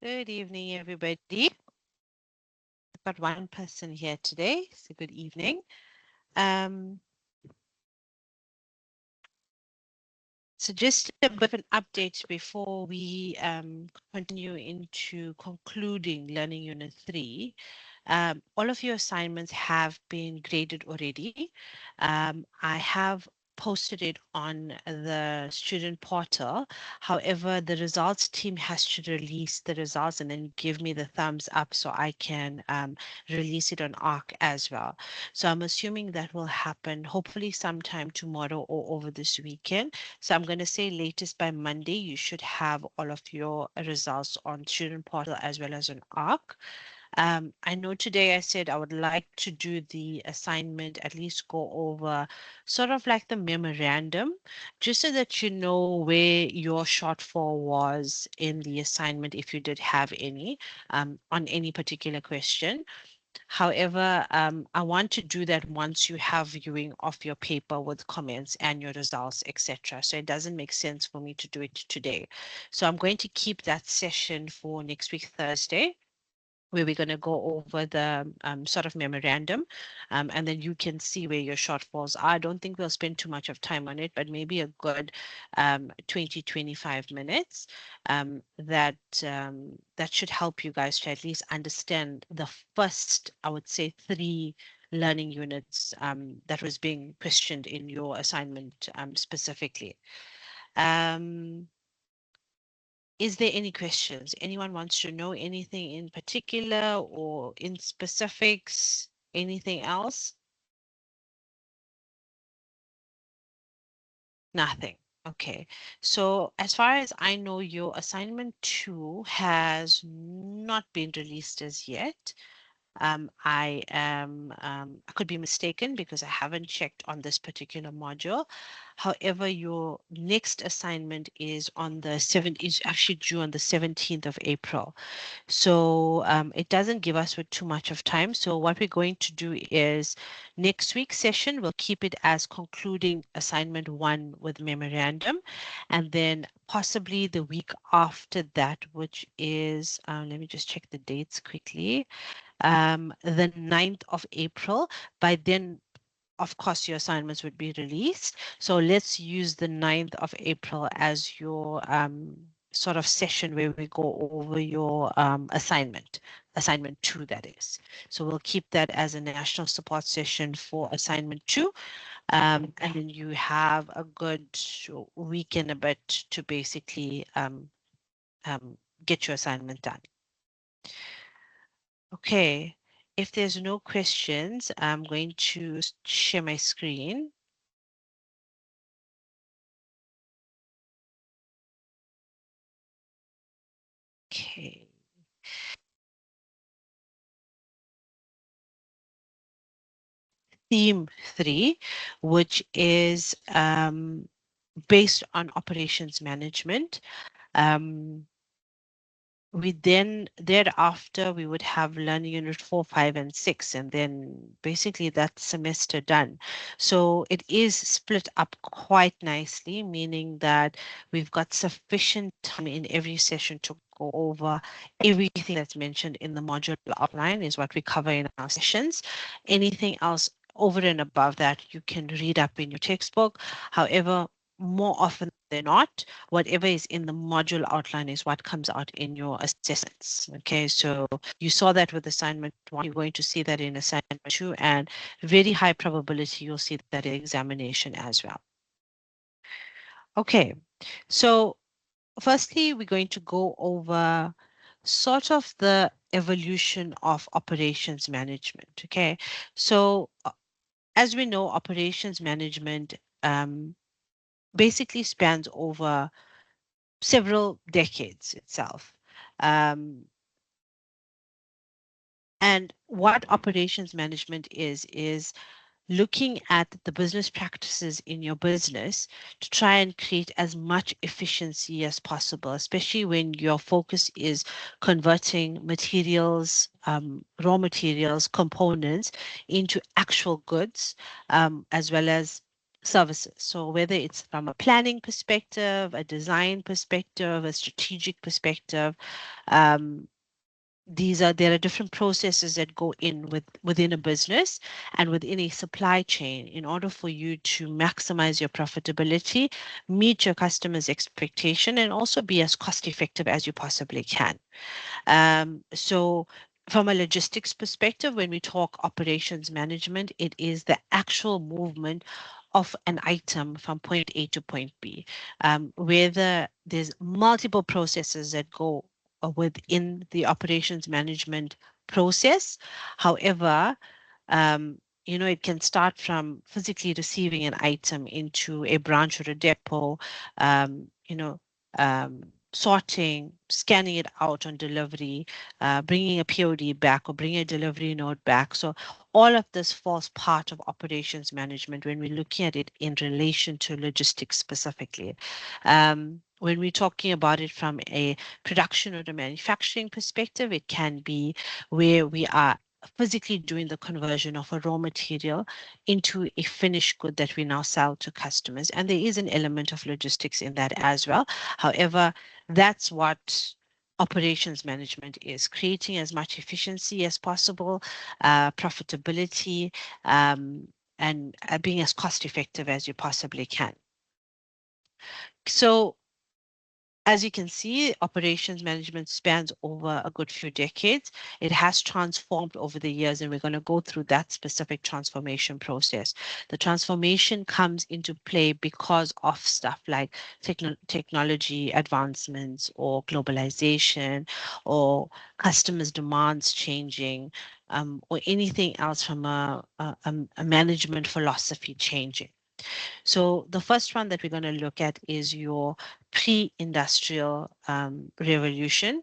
Good evening, everybody. I've got one person here today, so good evening. Um, so just a bit of an update before we continue into concluding Learning Unit 3. All of your assignments have been graded already. I have posted it on the student portal. However, the results team has to release the results and then give me the thumbs up so I can release it on ARC as well. So I'm assuming that will happen hopefully sometime tomorrow or over this weekend. So I'm going to say latest by Monday, you should have all of your results on student portal as well as on ARC. I know today I said I would like to do the assignment, at least go over sort of like the memorandum, just so that you know where your shortfall was in the assignment, if you did have any, on any particular question. However, I want to do that once you have viewing of your paper with comments and your results, etc. So it doesn't make sense for me to do it today. So I'm going to keep that session for next week, Thursday, where we're going to go over the sort of memorandum, and then you can see where your shortfalls are. I don't think we'll spend too much of time on it, but maybe a good 20, 25 minutes. That should help you guys to at least understand the first, I would say, 3 learning units that was being questioned in your assignment specifically. Um, is there any questions? Anyone wants to know anything in particular or in specifics? Anything else? Nothing. Okay. So as far as I know, your assignment 2 has not been released as yet. I could be mistaken because I haven't checked on this particular module. However, your next assignment is actually due on the 17th of April. So it doesn't give us with too much of time. So what we're going to do is next week's session, we'll keep it as concluding assignment 1 with memorandum. And then possibly the week after that, which is, let me just check the dates quickly, the 9th of April. By then, of course, your assignments would be released. So let's use the 9th of April as your sort of session where we go over your assignment 2, that is. So we'll keep that as a national support session for assignment 2. And then you have a good week and a bit to basically get your assignment done. Okay, if there's no questions, I'm going to share my screen. Okay. Theme 3, which is based on operations management. We then thereafter we would have learning unit 4, 5, and 6, and then basically that semester done. So it is split up quite nicely, meaning that we've got sufficient time in every session to go over everything that's mentioned in the module outline is what we cover in our sessions. Anything else over and above that you can read up in your textbook. However, more often than not, whatever is in the module outline is what comes out in your assessments. Okay, so you saw that with assignment 1, you're going to see that in assignment 2, and very high probability you'll see that in examination as well. Okay, so firstly, we're going to go over sort of the evolution of operations management. Okay, so as we know, operations management basically spans over several decades itself. Um, and what operations management is looking at the business practices in your business to try and create as much efficiency as possible, especially when your focus is converting materials, raw materials, components into actual goods, as well as services. So whether it's from a planning perspective, a design perspective, a strategic perspective, um, there are different processes that go in within a business and within a supply chain in order for you to maximize your profitability, meet your customers' expectation, and also be as cost effective as you possibly can. So from a logistics perspective, when we talk operations management, it is the actual movement of an item from point A to point B, whether there's multiple processes that go within the operations management process. However, um, it can start from physically receiving an item into a branch or a depot, um, you know, um, sorting, scanning it out on delivery, bringing a POD back or bringing a delivery note back. So all of this falls part of operations management when we're looking at it in relation to logistics specifically. When we're talking about it from a production or the manufacturing perspective, it can be where we are physically doing the conversion of a raw material into a finished good that we now sell to customers. And there is an element of logistics in that as well. However, that's what operations management is creating as much efficiency as possible, profitability, and being as cost effective as you possibly can. So as you can see, operations management spans over a good few decades. It has transformed over the years, and we're going to go through that specific transformation process. The transformation comes into play because of stuff like technology advancements or globalization or customers' demands changing, or anything else from a management philosophy changing. So the first one that we're going to look at is your pre-industrial revolution,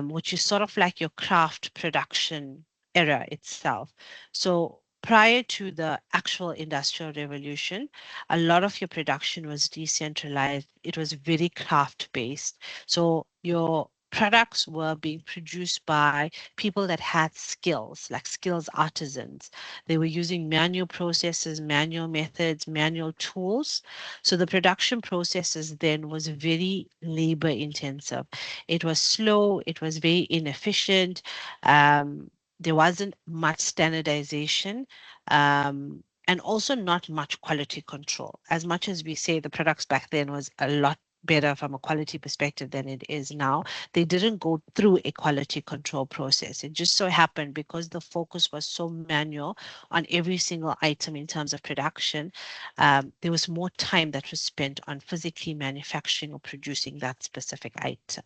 which is sort of like your craft production era itself. So prior to the actual industrial revolution, a lot of your production was decentralized. It was very craft based. So your products were being produced by people that had skills, like skills artisans. They were using manual processes, manual methods, manual tools. So the production processes then was very labor intensive. It was slow, it was very inefficient. There wasn't much standardization. And also not much quality control. As much as we say the products back then was a lot better from a quality perspective than it is now, they didn't go through a quality control process. It just so happened because the focus was so manual on every single item in terms of production, there was more time that was spent on physically manufacturing or producing that specific item.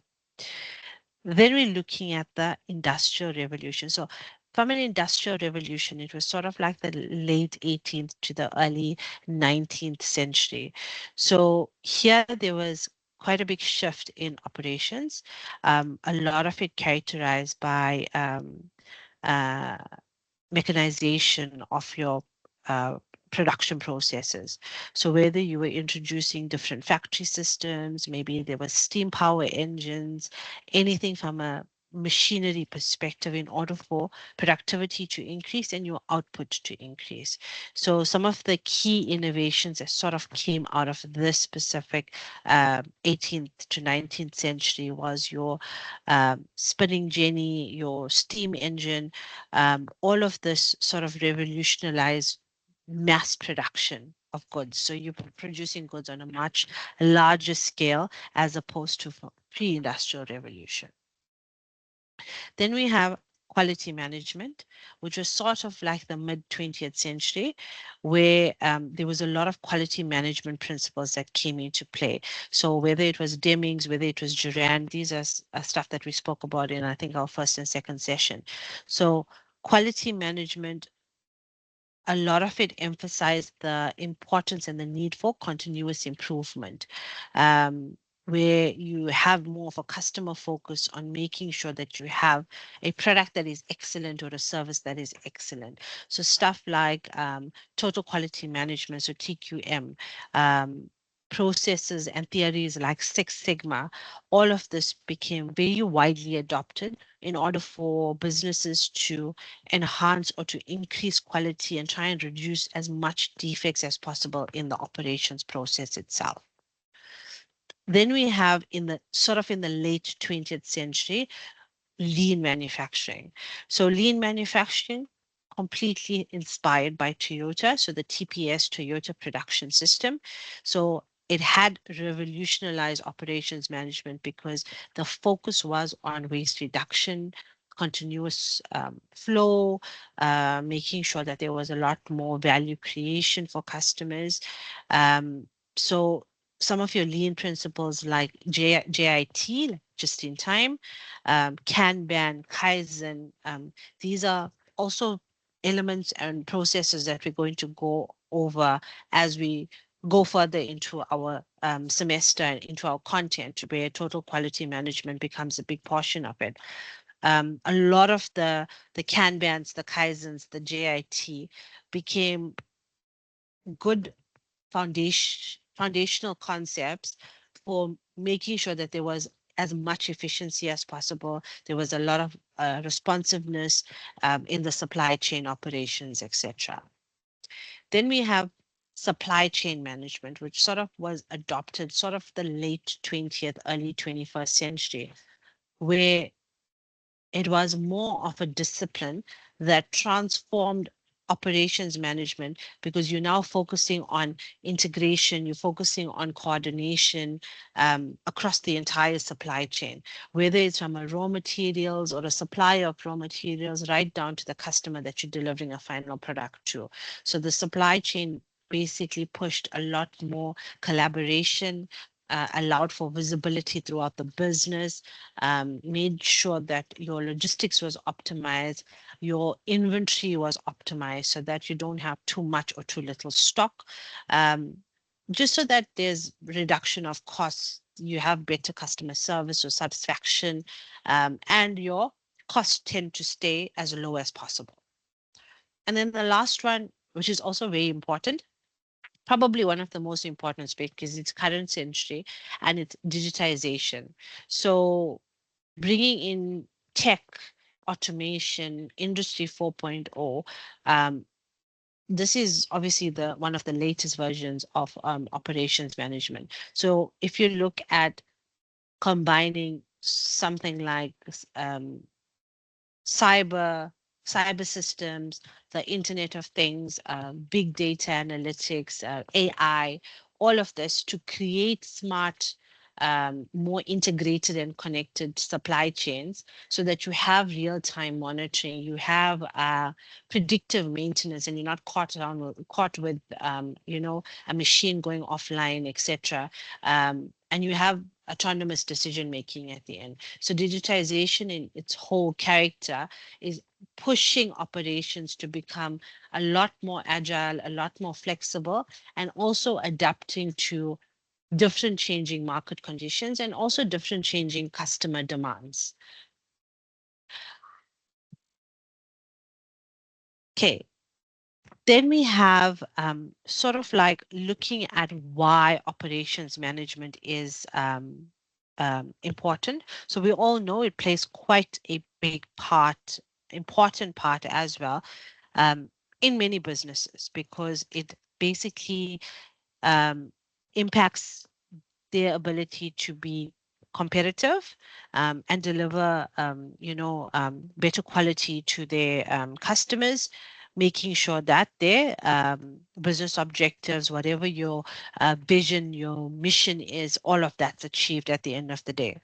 Then we're looking at the Industrial Revolution. So from an Industrial Revolution, it was sort of like the late 18th to the early 19th century. So here there was quite a big shift in operations. A lot of it characterized by uh, mechanization of your uh, production processes. So whether you were introducing different factory systems, maybe there was steam power engines, anything from a machinery perspective in order for productivity to increase and your output to increase. So some of the key innovations that sort of came out of this specific 18th to 19th century was your spinning jenny, your steam engine, all of this sort of revolutionized mass production of goods. So you're producing goods on a much larger scale as opposed to pre-industrial revolution. Then we have quality management, which was sort of like the mid 20th century, where there was a lot of quality management principles that came into play. So whether it was Demings, whether it was Duran, these are stuff that we spoke about in, I think, our first and second session. So quality management, a lot of it emphasized the importance and the need for continuous improvement, where you have more of a customer focus on making sure that you have a product that is excellent or a service that is excellent. So stuff like total quality management, so TQM, processes and theories like Six Sigma, all of this became very widely adopted in order for businesses to enhance or to increase quality and try and reduce as much defects as possible in the operations process itself. Then we have in the sort of in the late 20th century, lean manufacturing. So lean manufacturing completely inspired by Toyota, so the TPS Toyota production system. So it had revolutionized operations management because the focus was on waste reduction, continuous flow, making sure that there was a lot more value creation for customers. So some of your lean principles like JIT, like just in time, Kanban, Kaizen. These are also elements and processes that we're going to go over as we go further into our semester and into our content, where total quality management becomes a big portion of it. A lot of the Kanbans, the Kaizens, the JIT became good foundational concepts for making sure that there was as much efficiency as possible. There was a lot of responsiveness in the supply chain operations, etc. Then we have supply chain management, which sort of was adopted sort of the late 20th, early 21st century, where it was more of a discipline that transformed operations management because you're now focusing on integration, you're focusing on coordination across the entire supply chain, whether it's from a raw materials or a supplier of raw materials, right down to the customer that you're delivering a final product to. So the supply chain basically pushed a lot more collaboration, allowed for visibility throughout the business, made sure that your logistics was optimized, your inventory was optimized so that you don't have too much or too little stock, um, just so that there's reduction of costs, you have better customer service or satisfaction, and your costs tend to stay as low as possible. And then the last one, which is also very important, probably one of the most important space because it's current century and it's digitization. So bringing in tech, automation, Industry 4.0, this is obviously the one of the latest versions of operations management. So if you look at combining something like cyber cyber systems, the Internet of Things, big data analytics, AI, all of this to create smart, more integrated and connected supply chains so that you have real-time monitoring, you have predictive maintenance, and you're not caught with a machine going offline, etc. And you have autonomous decision making at the end. So digitization in its whole character is pushing operations to become a lot more agile, a lot more flexible, and also adapting to different changing market conditions and also different changing customer demands. Okay, then we have sort of like looking at why operations management is important. So we all know it plays quite a big part, important part as well, um, in many businesses because it basically um, impacts their ability to be competitive and deliver, better quality to their customers, making sure that their business objectives, whatever your vision, your mission is, all of that's achieved at the end of the day.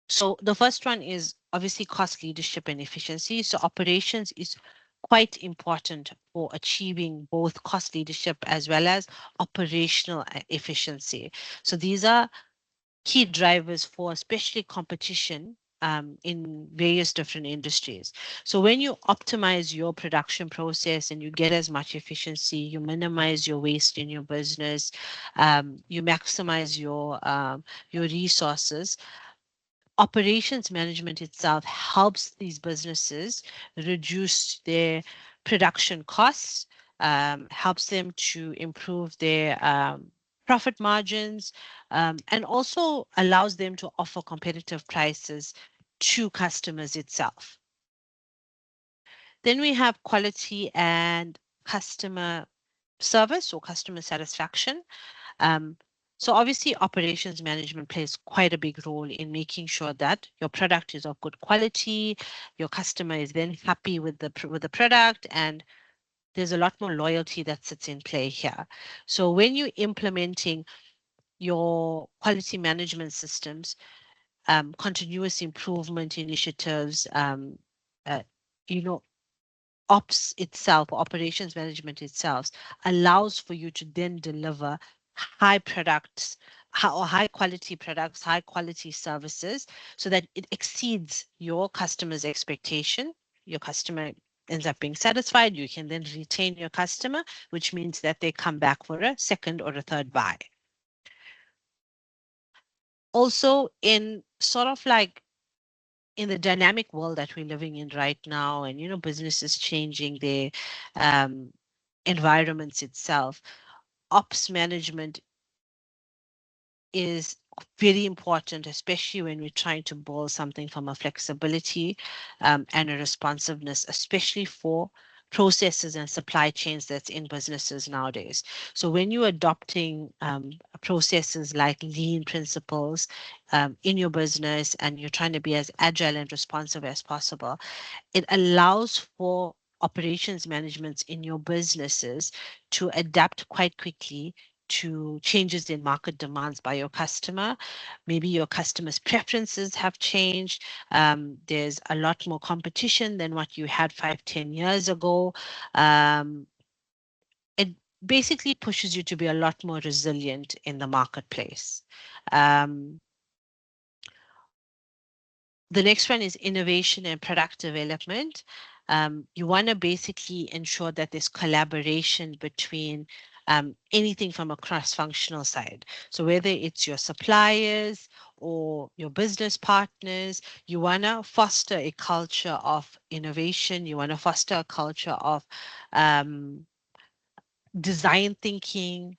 So the first one is obviously cost leadership and efficiency. So operations is quite important for achieving both cost leadership as well as operational efficiency. So these are key drivers for especially competition in various different industries. So when you optimize your production process and you get as much efficiency, you minimize your waste in your business, you maximize your resources. Operations management itself helps these businesses reduce their production costs, helps them to improve their profit margins, and also allows them to offer competitive prices to customers itself. Then we have quality and customer service or customer satisfaction. Um, so obviously operations management plays quite a big role in making sure that your product is of good quality, your customer is then happy with the product, and there's a lot more loyalty that sits in play here. So when you're implementing your quality management systems, continuous improvement initiatives, uh, you know, ops itself, operations management itself, allows for you to then deliver high products or high quality products, high quality services, so that it exceeds your customer's expectation. Your customer ends up being satisfied. You can then retain your customer, which means that they come back for a second or a third buy. Also, in sort of like in the dynamic world that we're living in right now, and businesses changing their um, environments itself, ops management is very important, especially when we're trying to build something from a flexibility and a responsiveness, especially for processes and supply chains that's in businesses nowadays. So when you're adopting processes like lean principles in your business, and you're trying to be as agile and responsive as possible, it allows for operations management in your businesses to adapt quite quickly to changes in market demands by your customer. Maybe your customer's preferences have changed. There's a lot more competition than what you had 5, 10 years ago. Um, it basically pushes you to be a lot more resilient in the marketplace. Um, The next one is innovation and product development. You want to basically ensure that there's collaboration between anything from a cross-functional side. So whether it's your suppliers or your business partners, you want to foster a culture of innovation. You want to foster a culture of um, design thinking,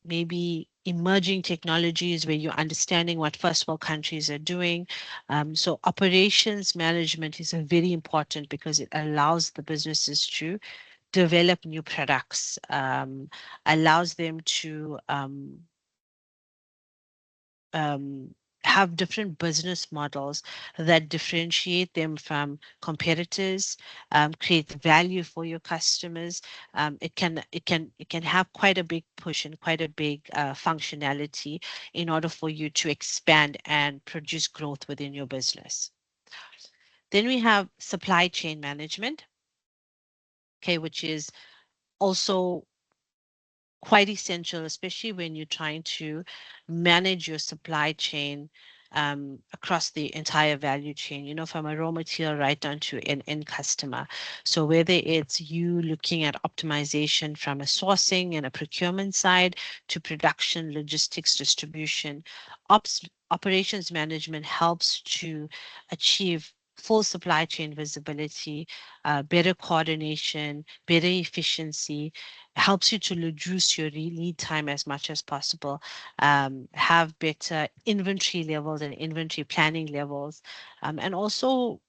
maybe emerging technologies where you're understanding what first world countries are doing. So operations management is very important because it allows the businesses to develop new products, allows them to um, have different business models that differentiate them from competitors, create value for your customers. It can have quite a big push and quite a big functionality in order for you to expand and produce growth within your business. Then we have supply chain management, okay, which is also quite essential, especially when you're trying to manage your supply chain across the entire value chain, from a raw material right down to an end customer. So whether it's you looking at optimization from a sourcing and a procurement side to production, logistics, distribution, operations management helps to achieve full supply chain visibility, better coordination, better efficiency, helps you to reduce your lead time as much as possible, have better inventory levels and inventory planning levels, and also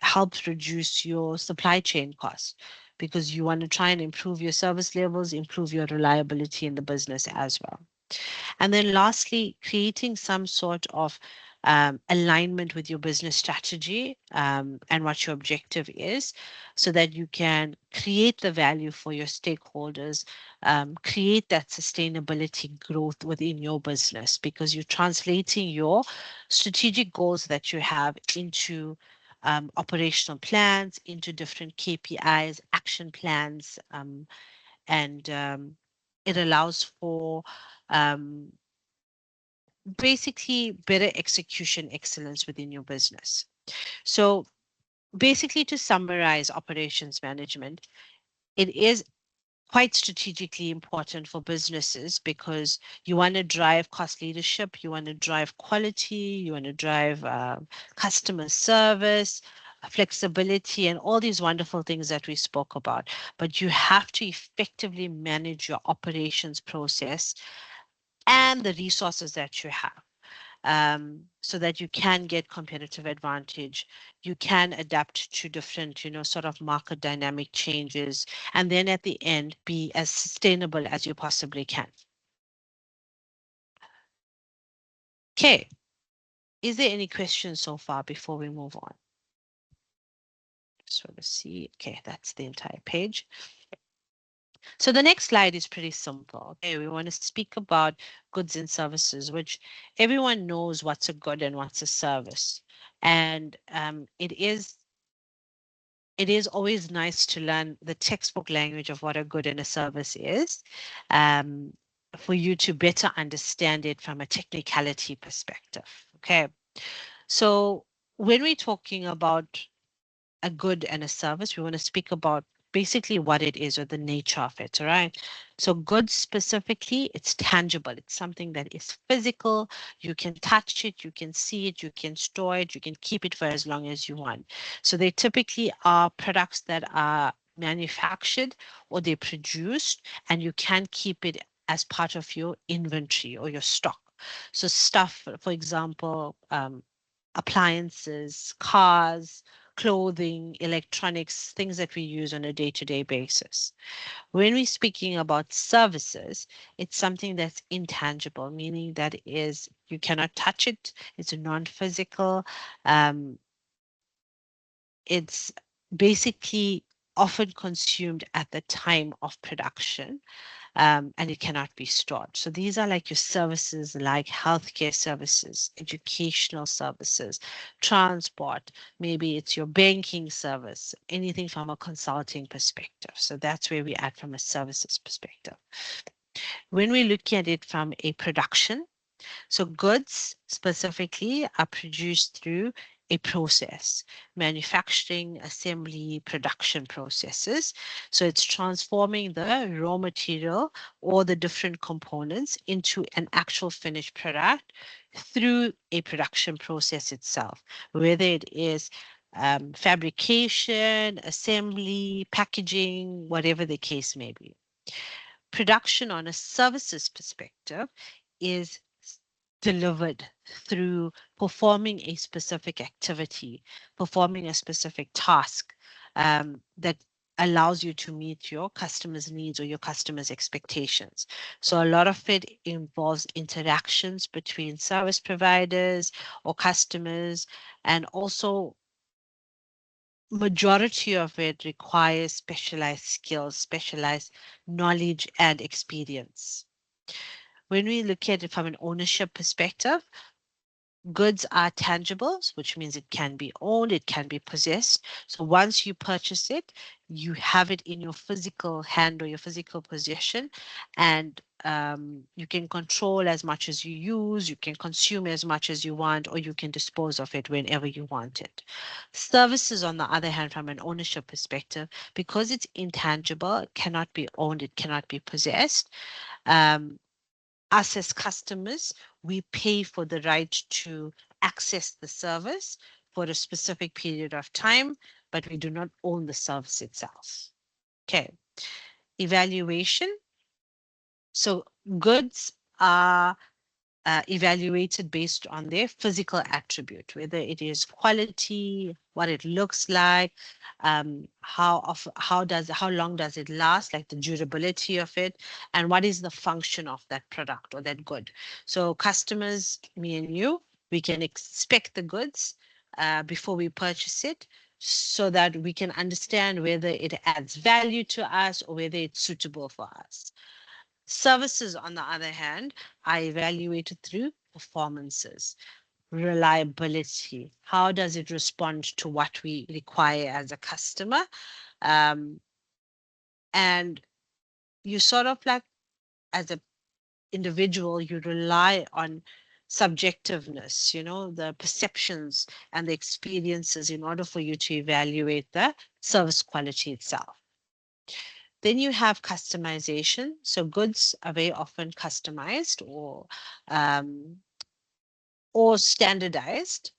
helps reduce your supply chain costs because you want to try and improve your service levels, improve your reliability in the business as well. And then lastly, creating some sort of alignment with your business strategy and what your objective is so that you can create the value for your stakeholders, create that sustainability growth within your business because you're translating your strategic goals that you have into operational plans, into different KPIs, action plans, and it allows for um, basically better execution excellence within your business. So basically, to summarize operations management, it is quite strategically important for businesses because you want to drive cost leadership, you want to drive quality, you want to drive customer service, flexibility, and all these wonderful things that we spoke about. But you have to effectively manage your operations process and the resources that you have, so that you can get competitive advantage. You can adapt to different, sort of market dynamic changes, and then at the end, be as sustainable as you possibly can. Okay. Is there any questions so far before we move on? Just want to see. Okay, that's the entire page. So the next slide is pretty simple. Okay, we want to speak about goods and services, which everyone knows what's a good and what's a service. And it is always nice to learn the textbook language of what a good and a service is, um, for you to better understand it from a technicality perspective. Okay, so when we're talking about a good and a service, we want to speak about basically what it is or the nature of it. All right. So, goods specifically, it's tangible. It's something that is physical. You can touch it, you can see it, you can store it, you can keep it for as long as you want. So, they typically are products that are manufactured or they're produced, and you can keep it as part of your inventory or your stock. So, stuff, for example, appliances, cars, clothing, electronics, things that we use on a day-to-day basis. When we're speaking about services, it's something that's intangible, meaning that is you cannot touch it. It's non-physical. Um, it's basically often consumed at the time of production, and it cannot be stored. So these are like your services, like healthcare services, educational services, transport, maybe it's your banking service, anything from a consulting perspective. So that's where we add from a services perspective. When we look at it from a production, so goods specifically are produced through a process, manufacturing, assembly, production processes. So it's transforming the raw material or the different components into an actual finished product through a production process itself, whether it is fabrication, assembly, packaging, whatever the case may be. Production on a services perspective is delivered through performing a specific activity, performing a specific task, that allows you to meet your customers' needs or your customers' expectations. So a lot of it involves interactions between service providers or customers, and also majority of it requires specialized skills, specialized knowledge and experience. When we look at it from an ownership perspective, goods are tangibles, which means it can be owned, it can be possessed. So once you purchase it, you have it in your physical hand or your physical possession, and you can control as much as you use, you can consume as much as you want, or you can dispose of it whenever you want it. Services, on the other hand, from an ownership perspective, because it's intangible, it cannot be owned, it cannot be possessed. Um, us as customers, we pay for the right to access the service for a specific period of time, but we do not own the service itself. Okay. Evaluation. So goods are evaluated based on their physical attribute, whether it is quality, what it looks like, how long does it last, like the durability of it, and what is the function of that product or that good. So customers, me and you, we can expect the goods before we purchase it, so that we can understand whether it adds value to us or whether it's suitable for us. Services, on the other hand, are evaluated through performances, reliability. How does it respond to what we require as a customer? Um, and you sort of like, as an individual, you rely on subjectiveness, the perceptions and the experiences in order for you to evaluate the service quality itself. Then you have customization. So goods are very often customized or standardized.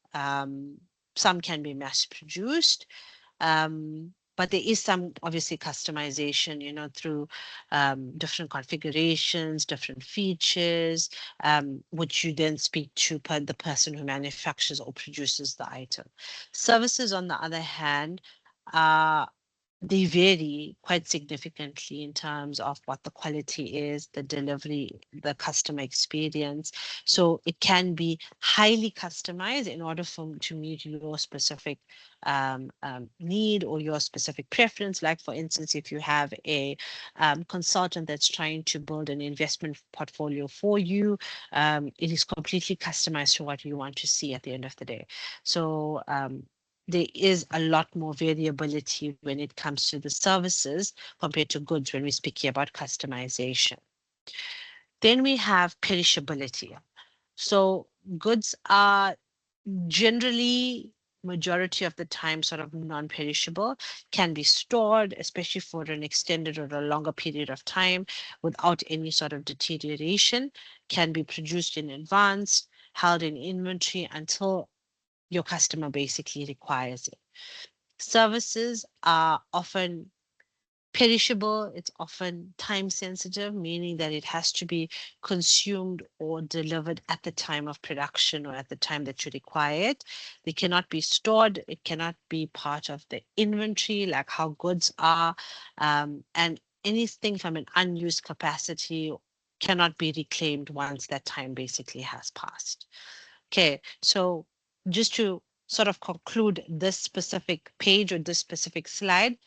some can be mass produced. But there is some obviously customization, through different configurations, different features, which you then speak to the person who manufactures or produces the item. Services, on the other hand, are they vary quite significantly in terms of what the quality is, the delivery, the customer experience. So it can be highly customized in order to meet your specific need or your specific preference. Like, for instance, if you have a consultant that's trying to build an investment portfolio for you, it is completely customized to what you want to see at the end of the day. So there is a lot more variability when it comes to the services compared to goods when we're speaking about customization. Then we have perishability. So goods are generally, majority of the time, sort of non-perishable, can be stored, especially for an extended or a longer period of time without any sort of deterioration, can be produced in advance, held in inventory until your customer basically requires it. Services are often perishable, it's often time sensitive, meaning that it has to be consumed or delivered at the time of production or at the time that you require it. They cannot be stored, it cannot be part of the inventory, like how goods are, and anything from an unused capacity cannot be reclaimed once that time basically has passed. Okay, so just to sort of conclude this specific page or this specific slide,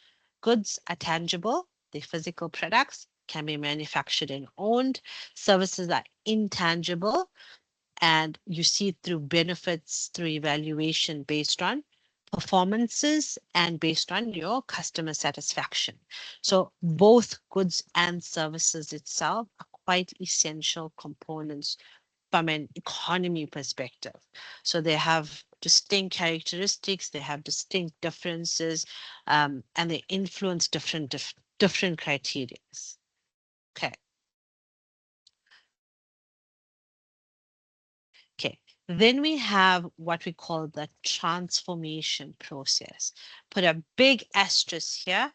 goods are tangible, they're physical products, can be manufactured and owned. Services are intangible, and you see through benefits, through evaluation based on performances and based on your customer satisfaction. So both goods and services itself are quite essential components from an economy perspective. So they have distinct characteristics, they have distinct differences, and they influence different criteria. Okay. Okay. Then we have what we call the transformation process. Put a big asterisk here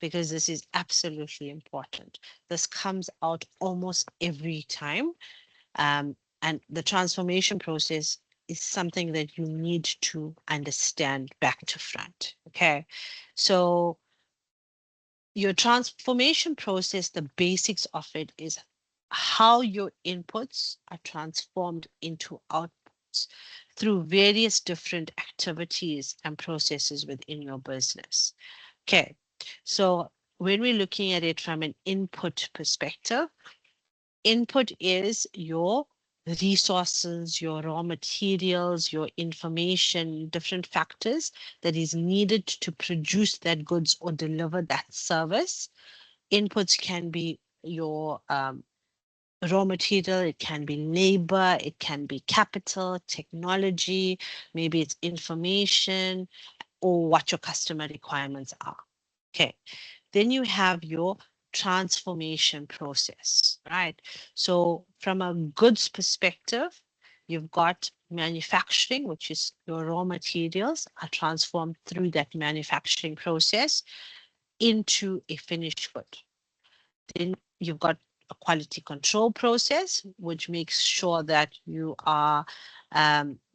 because this is absolutely important. This comes out almost every time. And the transformation process is something that you need to understand back to front. Okay. So your transformation process, the basics of it is how your inputs are transformed into outputs through various different activities and processes within your business. Okay. So when we're looking at it from an input perspective, input is your resources, your raw materials, your information, different factors that is needed to produce that goods or deliver that service. Inputs can be your raw material, it can be labor, it can be capital, technology, maybe it's information or what your customer requirements are. Okay. Then you have your transformation process, right? So from a goods perspective, you've got manufacturing, which is your raw materials are transformed through that manufacturing process into a finished good. Then you've got a quality control process, which makes sure that you are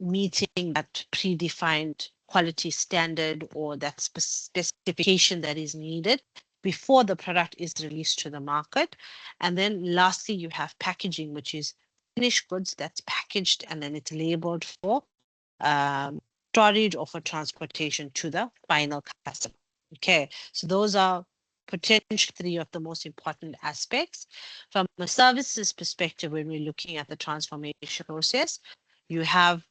meeting that predefined quality standard or that specification that is needed before the product is released to the market. And then lastly, you have packaging, which is finished goods that's packaged and then it's labeled for um, storage or for transportation to the final customer. Okay, so those are potentially three of the most important aspects. From a services perspective, when we're looking at the transformation process, you have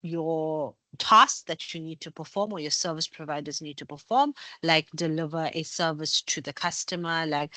your tasks that you need to perform or your service providers need to perform, like deliver a service to the customer, like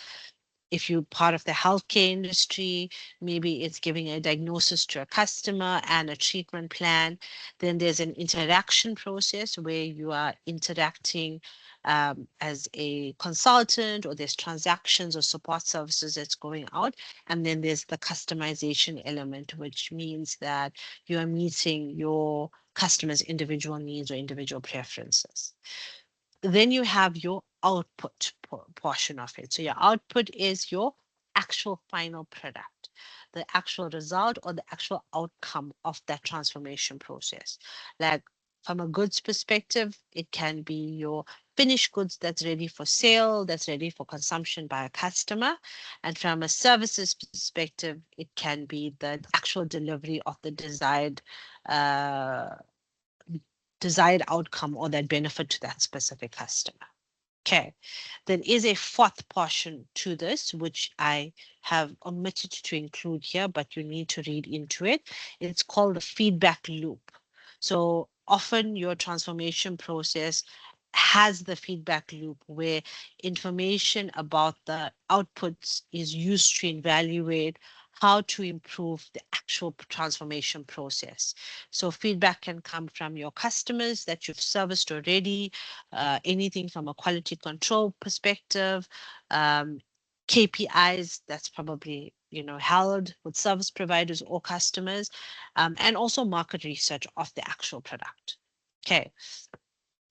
if you're part of the healthcare industry, maybe it's giving a diagnosis to a customer and a treatment plan. Then there's an interaction process where you are interacting as a consultant, or there's transactions or support services that's going out. And then there's the customization element, which means that you are meeting your customers' individual needs or individual preferences. Then you have your output portion of it. So your output is your actual final product, the actual result or the actual outcome of that transformation process. Like from a goods perspective, it can be your finished goods that's ready for sale, that's ready for consumption by a customer. And from a services perspective, it can be the actual delivery of the uh, desired outcome or that benefit to that specific customer. Okay, there is a fourth portion to this, which I have omitted to include here, but you need to read into it. It's called the feedback loop. So often your transformation process has the feedback loop where information about the outputs is used to evaluate how to improve the actual transformation process. So feedback can come from your customers that you've serviced already, anything from a quality control perspective, um, KPIs that's probably held with service providers or customers, and also market research of the actual product. Okay,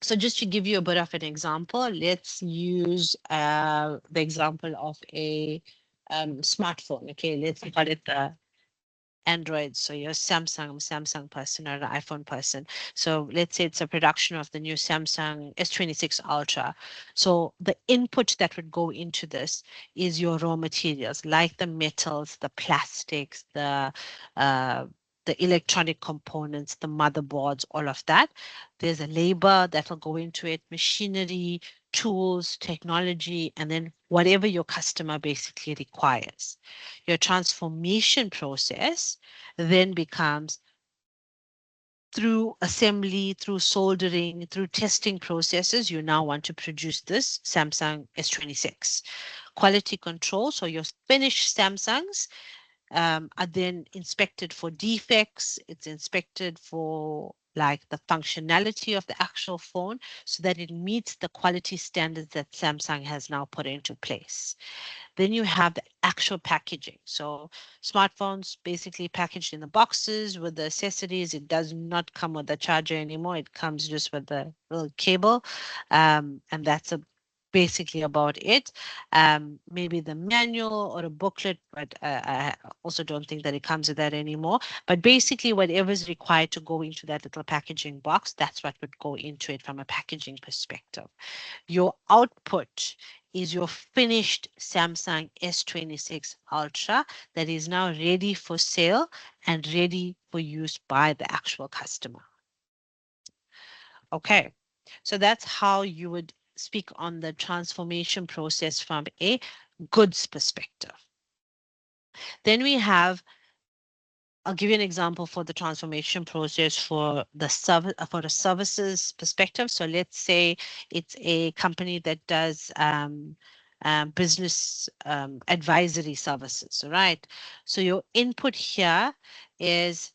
so just to give you a bit of an example, let's use the example of a smartphone. Okay, let's call it the Android. So you're Samsung person or an iPhone person. So let's say it's a production of the new Samsung S26 Ultra. So the input that would go into this is your raw materials, like the metals, the plastics, uh, the electronic components, the motherboards, all of that. There's a labor that will go into it, machinery, tools, technology, and then whatever your customer basically requires. Your transformation process then becomes through assembly, through soldering, through testing processes, you now want to produce this Samsung S26. Quality control, so your finished Samsungs are then inspected for defects. It's inspected for like the functionality of the actual phone so that it meets the quality standards that Samsung has now put into place. Then you have the actual packaging. So smartphones basically packaged in the boxes with the accessories. It does not come with the charger anymore. It comes just with the little cable. And that's basically about it. Maybe the manual or a booklet, but I also don't think that it comes with that anymore. But basically, whatever is required to go into that little packaging box, that's what would go into it from a packaging perspective. Your output is your finished Samsung S26 Ultra that is now ready for sale and ready for use by the actual customer. Okay, so that's how you would speak on the transformation process from a goods perspective. Then we have, I'll give you an example for the transformation process for the services perspective. So let's say it's a company that does business advisory services, right? So your input here is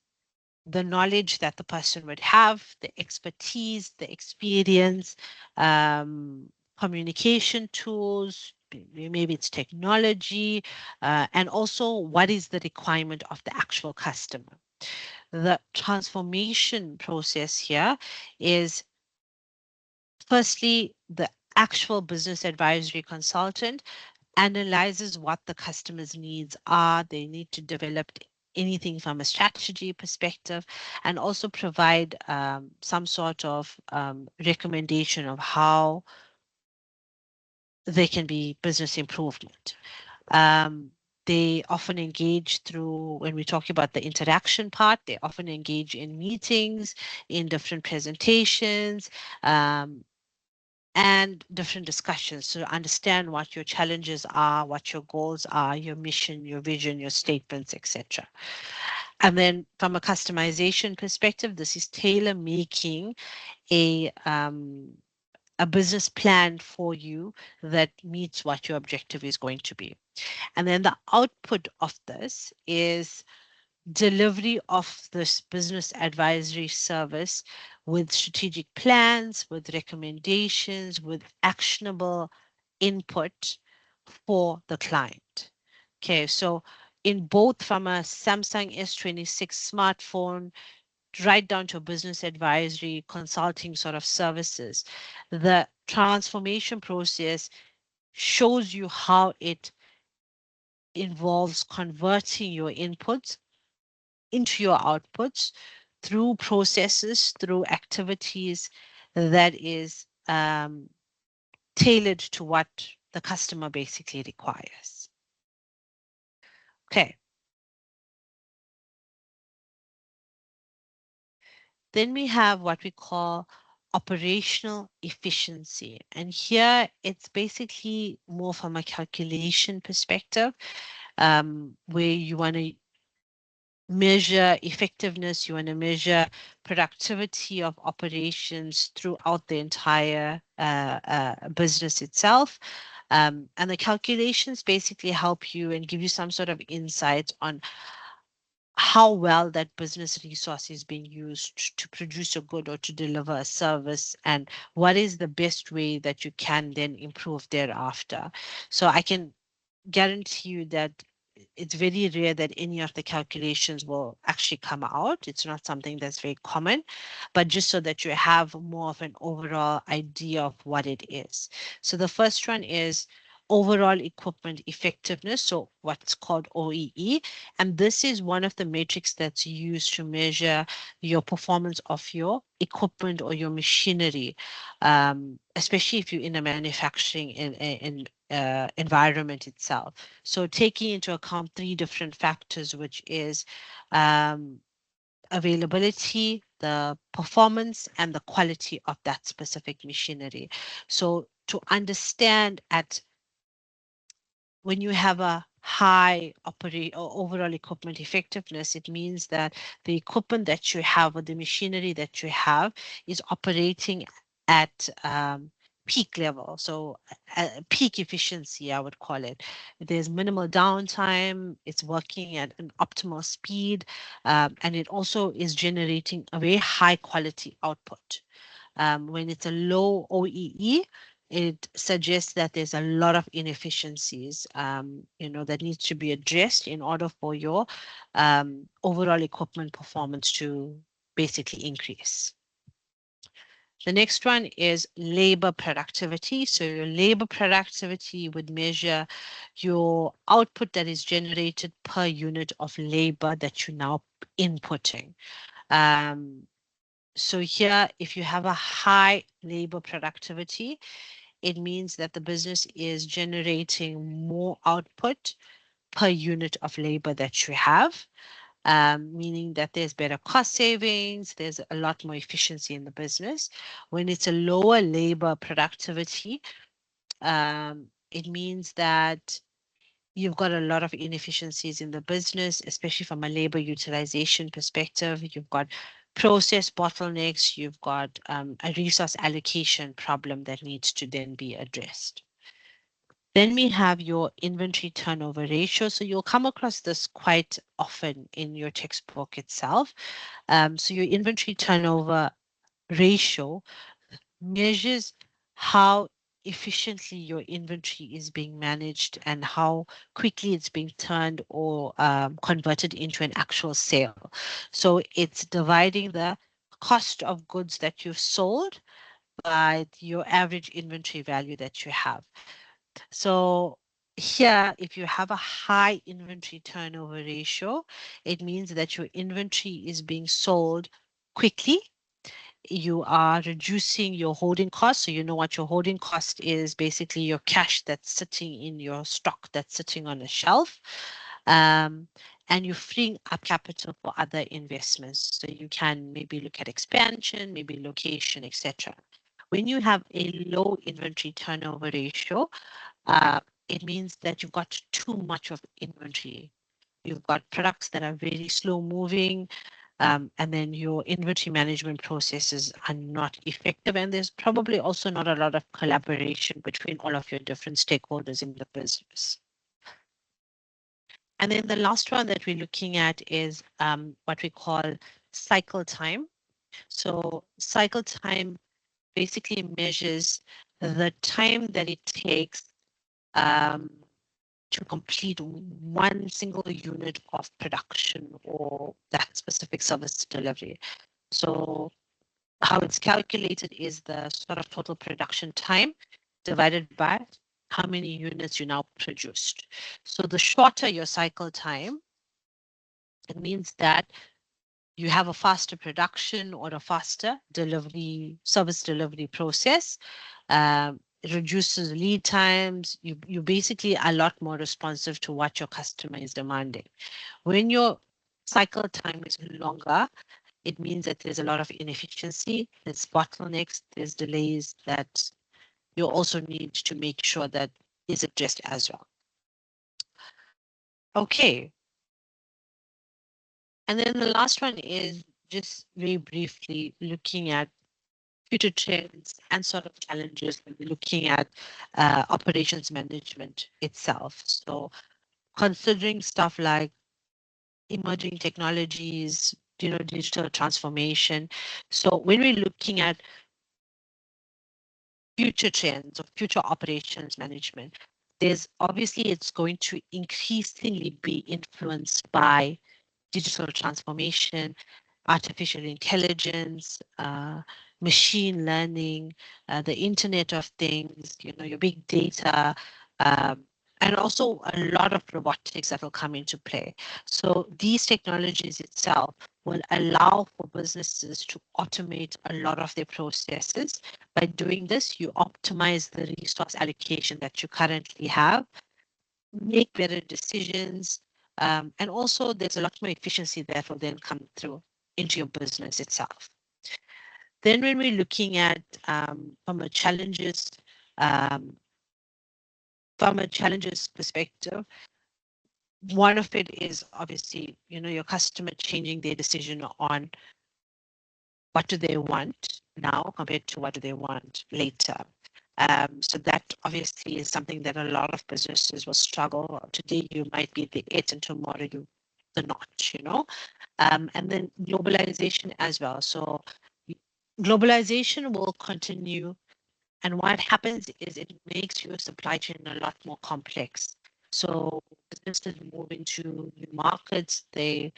the knowledge that the person would have, the expertise, the experience, um, communication tools, maybe it's technology, and also what is the requirement of the actual customer. The transformation process here is firstly the actual business advisory consultant analyzes what the customer's needs are. They need to develop anything from a strategy perspective and also provide some sort of recommendation of how they can be business improvement. Um, they often engage through, when we talk about the interaction part, they often engage in meetings, in different presentations, um, and different discussions to understand what your challenges are, what your goals are, your mission, your vision, your statements, etc. And then from a customization perspective, this is tailor making a a business plan for you that meets what your objective is going to be. And then the output of this is delivery of this business advisory service with strategic plans, with recommendations, with actionable input for the client. Okay, so in both from a Samsung S26 smartphone right down to business advisory, consulting sort of services, the transformation process shows you how it involves converting your inputs into your outputs through processes, through activities that is tailored to what the customer basically requires. Okay. Then we have what we call operational efficiency. And here it's basically more from a calculation perspective, where you want to measure effectiveness, you want to measure productivity of operations throughout the entire business itself. And the calculations basically help you and give you some sort of insight on how well that business resource is being used to produce a good or to deliver a service, and what is the best way that you can then improve thereafter. So I can guarantee you that it's very rare that any of the calculations will actually come out. It's not something that's very common, but just so that you have more of an overall idea of what it is. So the first one is overall equipment effectiveness, so what's called OEE. And this is one of the metrics that's used to measure your performance of your equipment or your machinery, especially if you're in a manufacturing environment itself. So taking into account three different factors, which is um, availability, the performance, and the quality of that specific machinery. So to understand at when you have a high operate or overall equipment effectiveness, it means that the equipment that you have or the machinery that you have is operating at peak level. So peak efficiency, I would call it. There's minimal downtime. It's working at an optimal speed, and it also is generating a very high quality output. When it's a low OEE, it suggests that there's a lot of inefficiencies, that needs to be addressed in order for your overall equipment performance to basically increase. The next one is labor productivity. So your labor productivity would measure your output that is generated per unit of labor that you're now inputting. Um, so here, if you have a high labor productivity, it means that the business is generating more output per unit of labor that you have, meaning that there's better cost savings, there's a lot more efficiency in the business. When it's a lower labor productivity, it means that you've got a lot of inefficiencies in the business, especially from a labor utilization perspective. You've got process bottlenecks, you've got a resource allocation problem that needs to then be addressed. Then we have your inventory turnover ratio. So you'll come across this quite often in your textbook itself. So your inventory turnover ratio measures how efficiently your inventory is being managed and how quickly it's being turned or converted into an actual sale. So it's dividing the cost of goods that you've sold by your average inventory value that you have. So here, if you have a high inventory turnover ratio, it means that your inventory is being sold quickly. You are reducing your holding cost. So you know what your holding cost is, basically your cash that's sitting in your stock that's sitting on a shelf. Um, and you're freeing up capital for other investments. So you can maybe look at expansion, maybe location, etc. When you have a low inventory turnover ratio, uh, it means that you've got too much of inventory. You've got products that are very slow moving. and then your inventory management processes are not effective, and there's probably also not a lot of collaboration between all of your different stakeholders in the business. And then the last one that we're looking at is what we call cycle time. So cycle time basically measures the time that it takes um, to complete one single unit of production or that specific service delivery. So how it's calculated is the sort of total production time divided by how many units you now produced. So the shorter your cycle time, it means that you have a faster production or a faster delivery, service delivery process. It reduces lead times. You basically are a lot more responsive to what your customer is demanding. When your cycle time is longer, it means that there's a lot of inefficiency, there's bottlenecks, there's delays that you also need to make sure that is addressed as well. Okay. And then the last one is just very briefly looking at future trends and sort of challenges when we're looking at operations management itself. So considering stuff like emerging technologies, digital transformation. So when we're looking at future trends or future operations management, there's obviously it's going to increasingly be influenced by digital transformation, artificial intelligence, machine learning, the Internet of Things, your big data, um, and also a lot of robotics that will come into play. So these technologies itself will allow for businesses to automate a lot of their processes. By doing this, you optimize the resource allocation that you currently have, make better decisions, and also there's a lot more efficiency that will then come through into your business itself. Then when we're looking at um, from a challenges perspective, one of it is obviously, your customer changing their decision on what do they want now compared to what do they want later. So that obviously is something that a lot of businesses will struggle. Today you might be the it and tomorrow you the not. And then globalization as well. So globalization will continue. And what happens is it makes your supply chain a lot more complex. So businesses move into new markets. They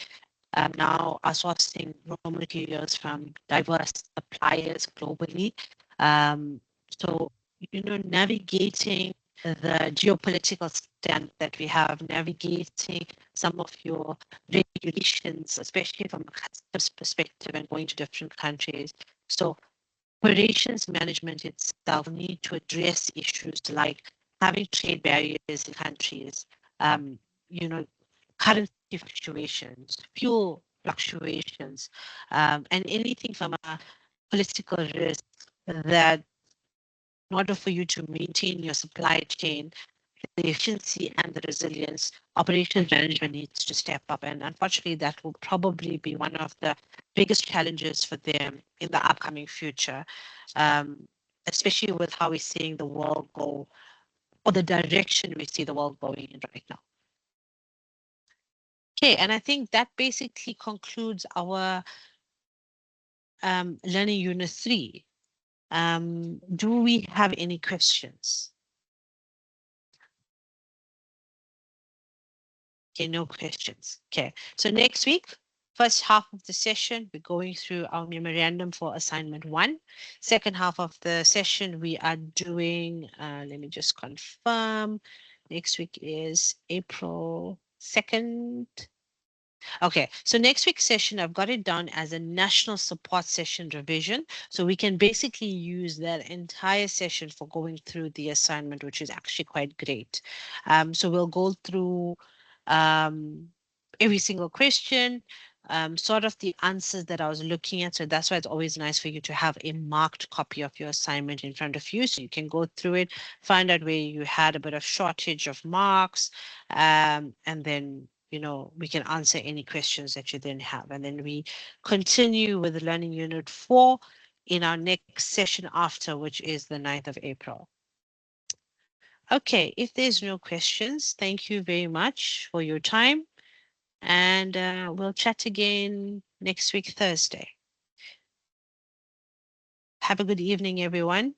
now are sourcing raw materials from diverse suppliers globally. Um, so, navigating the geopolitical stand that we have, navigating some of your regulations, especially from a customs perspective and going to different countries. So operations management itself need to address issues like having trade barriers in countries, you know, currency fluctuations, fuel fluctuations, and anything from a political risk that in order for you to maintain your supply chain, the efficiency and the resilience, operations management needs to step up. And unfortunately, that will probably be one of the biggest challenges for them in the upcoming future, um, especially with how we're seeing the world go or the direction we see the world going in right now. Okay, and I think that basically concludes our learning unit 3. Do we have any questions? Okay, no questions. Okay, so next week, first half of the session, we're going through our memorandum for assignment 1. Second half of the session, we are doing, let me just confirm, next week is April 2nd. Okay, so next week's session, I've got it down as a national support session revision. So we can basically use that entire session for going through the assignment, which is actually quite great. So we'll go through every single question, sort of the answers that I was looking at. So that's why it's always nice for you to have a marked copy of your assignment in front of you so you can go through it, find out where you had a bit of shortage of marks, and then we can answer any questions that you then have. And then we continue with the Learning Unit 4 in our next session after, which is the 9th of April. Okay, if there's no questions, thank you very much for your time. And we'll chat again next week, Thursday. Have a good evening, everyone.